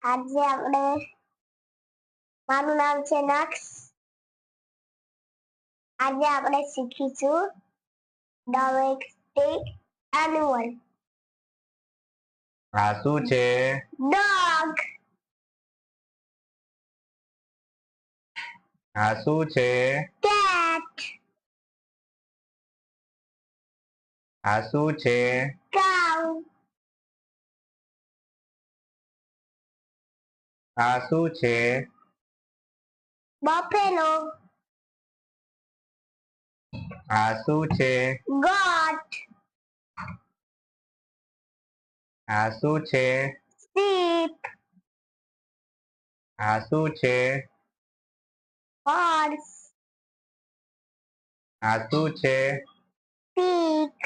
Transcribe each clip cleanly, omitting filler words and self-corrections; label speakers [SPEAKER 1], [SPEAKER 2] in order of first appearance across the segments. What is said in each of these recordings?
[SPEAKER 1] આજે આપણે મારું નામ છે નક્ષ. આજે આપણે શીખીશું ડોમેસ્ટિક એનિમલ.
[SPEAKER 2] આ શું છે?
[SPEAKER 1] ડોગ.
[SPEAKER 2] આ શું છે?
[SPEAKER 1] કેટ.
[SPEAKER 2] આ શું છે?
[SPEAKER 1] કાઉ.
[SPEAKER 2] આ શું છે?
[SPEAKER 1] બફેલો.
[SPEAKER 2] આ શું છે?
[SPEAKER 1] ગોટ.
[SPEAKER 2] આ શું છે?
[SPEAKER 1] શીપ.
[SPEAKER 2] આ શું છે?
[SPEAKER 1] હોર્સ.
[SPEAKER 2] આ શું છે?
[SPEAKER 1] પીગ.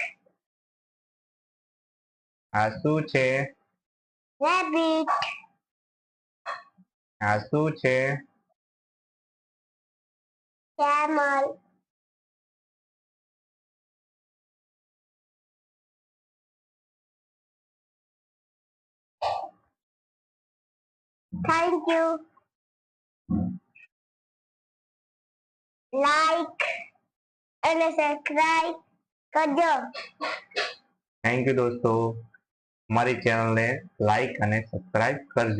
[SPEAKER 2] આ શું છે?
[SPEAKER 1] રેબિટ.
[SPEAKER 2] આ શું છે?
[SPEAKER 1] કેમલ. Thank you. લાઈક અને સબસ્ક્રાઇબ કરજો.
[SPEAKER 2] થેન્ક યુ દોસ્તો. અમારી ચેનલને લાઈક અને સબસ્ક્રાઇબ કરજો.